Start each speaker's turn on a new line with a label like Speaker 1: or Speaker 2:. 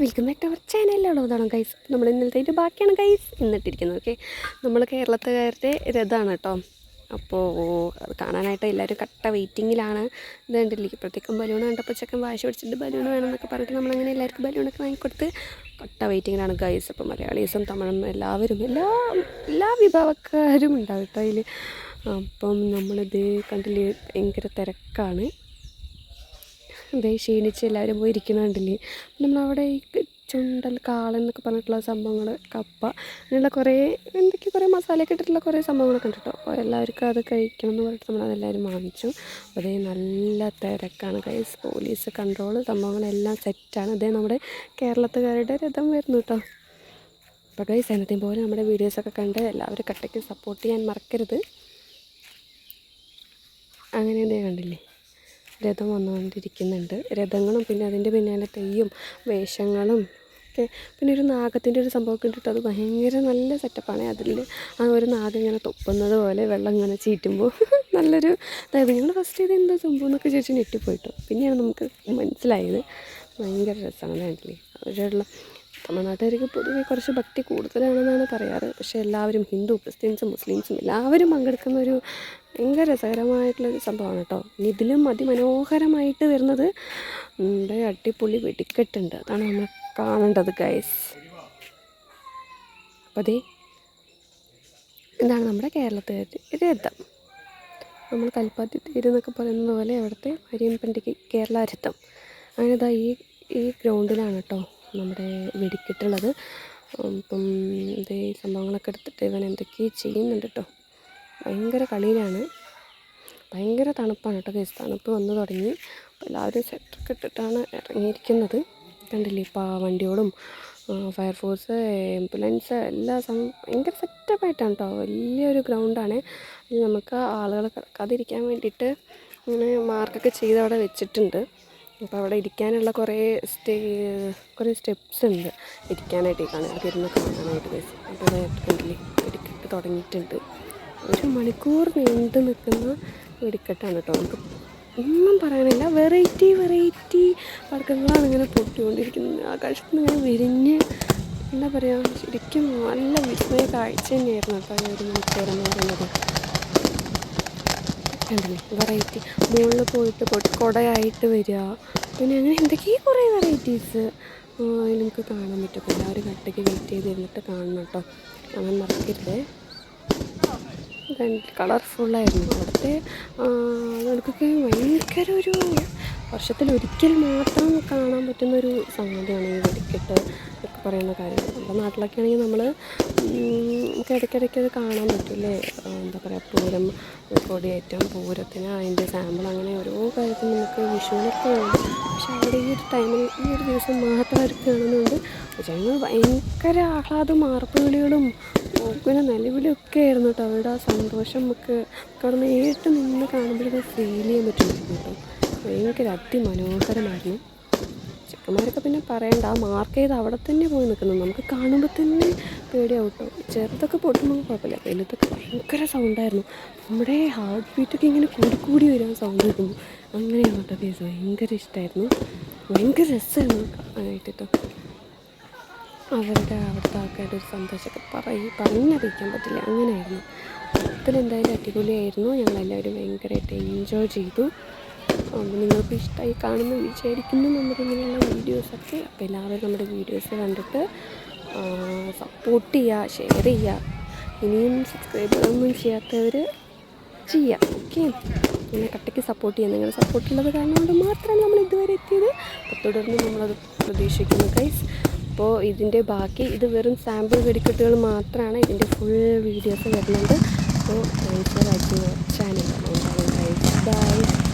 Speaker 1: Welcome back to our ചാനലിലുള്ളതാണ് guys. നമ്മൾ ഇന്നലത്തെ ബാക്കിയാണ് ഗൈസ് ഇന്നിട്ടിരിക്കുന്നത്. ഓക്കെ, നമ്മൾ കേരളത്തുകാരുടെ രഥമാണ് കേട്ടോ. അപ്പോൾ അത് കാണാനായിട്ട് എല്ലാവരും കട്ട വെയിറ്റിങ്ങിലാണ്. ഇത് കണ്ടില്ലേ, ഇപ്പോഴത്തേക്കും ബലൂൺ കണ്ടപ്പോൾ ചെക്കൻ വാശി പിടിച്ചിട്ട് ബലൂൺ വേണമെന്നൊക്കെ പറഞ്ഞിട്ട് നമ്മളങ്ങനെ എല്ലാവർക്കും ബലൂണൊക്കെ വാങ്ങിക്കൊടുത്ത് കട്ട വെയിറ്റിങ്ങിലാണ് ഗൈസ്. അപ്പോൾ മലയാളീസും തമിഴും എല്ലാവരും എല്ലാ വിഭാഗക്കാരും ഉണ്ടാവും കേട്ടോ അതിൽ. അപ്പം നമ്മളിത് കണ്ടില്ലേ, ഭയങ്കര തിരക്കാണ്. ഇതേ ക്ഷീണിച്ച് എല്ലാവരും പോയി ഇരിക്കുന്നുണ്ടല്ലേ. നമ്മളവിടെ ഈ ചുണ്ടൽ കാളൻ എന്നൊക്കെ പറഞ്ഞിട്ടുള്ള സംഭവങ്ങൾ, കപ്പ, അങ്ങനെയുള്ള കുറേ മസാലയൊക്കെ ഇട്ടിട്ടുള്ള കുറേ സംഭവങ്ങളൊക്കെ ഉണ്ട് കേട്ടോ. അപ്പോൾ എല്ലാവർക്കും അത് കഴിക്കണം എന്ന് പറഞ്ഞിട്ട് നമ്മളതെല്ലാവരും വാങ്ങിച്ചു. അതേ നല്ല തിരക്കാണ് ഗൈസ്. പോലീസ് കൺട്രോൾ സംഭവങ്ങളെല്ലാം സെറ്റാണ്. അതേ നമ്മുടെ കേരളത്തുകാരുടെ രഥം വരുന്നു കേട്ടോ. അപ്പോൾ ഗൈസ്, എന്നത്തെയും പോലെ നമ്മുടെ വീഡിയോസൊക്കെ കണ്ട് എല്ലാവരും കട്ടയ്ക്ക് സപ്പോർട്ട് ചെയ്യാൻ മറക്കരുത്. അങ്ങനെ എന്തേ കണ്ടില്ലേ, രഥം വന്നുകൊണ്ടിരിക്കുന്നുണ്ട്. രഥങ്ങളും പിന്നെ അതിൻ്റെ പിന്നാലെ തെയ്യും വേഷങ്ങളും ഒക്കെ. പിന്നെ ഒരു നാഗത്തിൻ്റെ ഒരു സംഭവമൊക്കെ ഇട്ടിട്ട് അത് ഭയങ്കര നല്ല സെറ്റപ്പാണ്. അതിൽ ആ ഒരു നാഗം ഇങ്ങനെ തൊപ്പുന്നത് പോലെ വെള്ളം ഇങ്ങനെ ചീറ്റുമ്പോൾ നല്ലൊരു അതായത് ഞങ്ങൾ ഫസ്റ്റ് ഇത് എന്താ സംഭവം എന്നൊക്കെ ചോദിച്ച് ഞെട്ടിപ്പോയിട്ടോ. പിന്നെയാണ് നമുക്ക് മനസ്സിലായത്. ഭയങ്കര രസമാണ് കണ്ടില്ലേ. അവരുള്ള തമിഴ്നാട്ടുകാർക്ക് പൊതുവെ കുറച്ച് ഭക്തി കൂടുതലാണെന്നാണ് പറയാറ്. പക്ഷേ എല്ലാവരും ഹിന്ദു, ക്രിസ്ത്യൻസും, മുസ്ലിംസും എല്ലാവരും പങ്കെടുക്കുന്ന ഒരു ഭയങ്കര രസകരമായിട്ടുള്ളൊരു സംഭവമാണ് കേട്ടോ. ഇനി ഇതിലും അതിമനോഹരമായിട്ട് വരുന്നത് നമ്മുടെ അടിപൊളി വെടിക്കെട്ടുണ്ട്. അതാണ് നമ്മൾ കാണേണ്ടത് ഗൈസ്. അപ്പോൾ അതേ ഇതാണ് നമ്മുടെ കേരളത്തിലെ രഥം. നമ്മൾ കൽപ്പാത്തി തേര് എന്നൊക്കെ പറയുന്നത് പോലെ അവിടുത്തെ അരിയമ്പണ്ടിക്ക് കേരള രഥം. അങ്ങനെ ഇതാ ഈ ഗ്രൗണ്ടിലാണ് കേട്ടോ നമ്മുടെ വെടിക്കെട്ടുള്ളത്. ഇപ്പം ഇതേ സംഭവങ്ങളൊക്കെ എടുത്തിട്ട് ഇവൻ എന്തൊക്കെയോ ചെയ്യുന്നുണ്ട് കേട്ടോ. ഭയങ്കര കളിയിലാണ്. ഭയങ്കര തണുപ്പാണ് കേട്ടോ ഗൈസ്. തണുപ്പ് വന്നു തുടങ്ങി. അപ്പോൾ എല്ലാവരും സെറ്ററൊക്കെ ഇട്ടിട്ടാണ് ഇറങ്ങിയിരിക്കുന്നത്. കണ്ടില്ലേ, ഇപ്പോൾ വണ്ടിയോടും ഫയർഫോഴ്സ്, ആംബുലൻസ് എല്ലാം ഭയങ്കര സെറ്റപ്പായിട്ടാണ് കേട്ടോ. വലിയൊരു ഗ്രൗണ്ടാണ്. അതിൽ നമുക്ക് ആളുകൾ കിടക്കാതിരിക്കാൻ വേണ്ടിയിട്ട് ഇങ്ങനെ മാർക്കൊക്കെ ചെയ്ത് അവിടെ വെച്ചിട്ടുണ്ട്. അപ്പോൾ അവിടെ ഇരിക്കാനുള്ള കുറേ സ്റ്റെപ്സ് ഉണ്ട് ഇരിക്കാനായിട്ട്. അവർക്ക് ഇരുന്ന് കാണാനായിട്ട് ഗൈസ്. അപ്പോൾ കണ്ടില്ലേ, വെടിക്കെട്ട് തുടങ്ങിയിട്ടുണ്ട്. 1 മണിക്കൂർ നീണ്ടു നിൽക്കുന്ന വെടിക്കെട്ടാണ് കേട്ടോ. നമുക്ക് ഒന്നും പറയാനില്ല. വെറൈറ്റി പടക്കങ്ങളാണ് ഇങ്ങനെ പൊട്ടിക്കൊണ്ടിരിക്കുന്നത്. ആകാശത്ത് നിന്ന് ഇങ്ങനെ വിരിഞ്ഞ് എന്താ പറയുക, ശരിക്കും നല്ല വിസ്മയ കാഴ്ച തന്നെയായിരുന്നു കേട്ടോ ഈ 1 മണിക്കൂർ എന്ന് പറയുന്നത്. കണ്ടില്ലേ, വെറൈറ്റി മുകളിൽ പോയിട്ട് കുടയായിട്ട് വരിക, പിന്നെ അങ്ങനെ എന്തൊക്കെയോ കുറേ വെറൈറ്റീസ് അതിൽ നമുക്ക് കാണാൻ പറ്റും. അപ്പോൾ എല്ലാവരും കട്ടയ്ക്ക് വെയിറ്റ് ചെയ്തിരുന്നിട്ട് കാണണം കേട്ടോ. അങ്ങനെ മറക്കരുത്. കളർഫുള്ളായിരുന്നു അവിടുത്തെ ആളുകൾക്കൊക്കെ. ഭയങ്കര ഒരു വർഷത്തിലൊരിക്കൽ മാത്രം കാണാൻ പറ്റുന്നൊരു സംഗതിയാണ് ഈ വെടിക്കെട്ട് ഒക്കെ പറയുന്ന കാര്യങ്ങൾ. നമ്മുടെ നാട്ടിലൊക്കെ ആണെങ്കിൽ നമ്മൾ നമുക്ക് ഇടയ്ക്കിടയ്ക്ക് അത് കാണാൻ പറ്റില്ലേ. എന്താ പറയുക, പൂരം, കൊടിയേറ്റം, പൂരത്തിന് അതിൻ്റെ സാമ്പിൾ, അങ്ങനെ ഓരോ കാര്യത്തിൽ നമുക്ക് വിഷുവിനൊക്കെ ഉണ്ട്. പക്ഷെ അവിടെ ഈ ഒരു ടൈമിൽ ഈ ഒരു ദിവസം മാത്രം അവർക്ക് കാണുന്നുണ്ട്. ജനങ്ങൾ ഭയങ്കര ആഹ്ലാദം, ആർപ്പുവിളികളും പിന്നെ നിലവിളിയൊക്കെ ആയിരുന്നു കേട്ടോ. അവരുടെ ആ സന്തോഷം നമുക്ക് അവിടെ നേരിട്ട് നിന്ന് കാണുമ്പോഴത് ഫീൽ ചെയ്യാൻ പറ്റുമായിരുന്നു കേട്ടോ. ഭയങ്കര അതിമനോഹരമായിരുന്നു. ചെക്കന്മാരൊക്കെ പിന്നെ പറയണ്ട, ആ മാർക്ക് ചെയ്ത് അവിടെ തന്നെ പോയി നിൽക്കുന്നത് നമുക്ക് കാണുമ്പോൾ തന്നെ പേടിയാവും കേട്ടോ. ചെറുതൊക്കെ പൊട്ടുമ്പോൾ കുഴപ്പമില്ല, വലുതൊക്കെ ഭയങ്കര സൗണ്ടായിരുന്നു. നമ്മുടെ ഹാർട്ട് ബീറ്റൊക്കെ ഇങ്ങനെ കൂടി വരാൻ സൗണ്ട് കേൾക്കുമ്പോൾ അങ്ങനെയാണ് കേട്ടോ കേസ്. ഭയങ്കര ഇഷ്ടമായിരുന്നു, ഭയങ്കര രസമായിരുന്നു കാണാനായിട്ട് കേട്ടോ. അവിടുത്തെ ആൾക്കാരുടെ ഒരു സന്തോഷമൊക്കെ പറഞ്ഞറിയിക്കാൻ പറ്റില്ല, അങ്ങനെയായിരുന്നു. അതിലെന്തായാലും അടിപൊളിയായിരുന്നു. ഞങ്ങളെല്ലാവരും ഭയങ്കരമായിട്ട് എൻജോയ് ചെയ്തു. നിങ്ങൾക്ക് ഇഷ്ടമായി കാണുന്ന വിചാരിക്കുന്നു നമ്മുടെ ഇങ്ങനെയുള്ള വീഡിയോസൊക്കെ. അപ്പോൾ എല്ലാവരും നമ്മുടെ വീഡിയോസ് കണ്ടിട്ട് സപ്പോർട്ട് ചെയ്യുക, ഷെയർ ചെയ്യുക. ഇനിയും സബ്സ്ക്രൈബൊന്നും ചെയ്യാത്തവർ ചെയ്യുക. ഓക്കെ, അങ്ങനെ കട്ടയ്ക്ക് സപ്പോർട്ട് ചെയ്യുക. നിങ്ങളുടെ സപ്പോർട്ടുള്ളത് കാരണം കൊണ്ട് മാത്രമാണ് നമ്മൾ ഇതുവരെ എത്തിയത്. അപ്പോൾ തുടർന്ന് നമ്മളത് പ്രതീക്ഷിക്കുന്നു ഗൈസ്. അപ്പോൾ ഇതിൻ്റെ ബാക്കി, ഇത് വെറും സാമ്പിൾ വെടിക്കെട്ടുകൾ മാത്രമാണ്. ഇതിൻ്റെ ഫുൾ വീഡിയോസ് വരുന്നുണ്ട്. അപ്പോൾ thanks for watching our channel. By.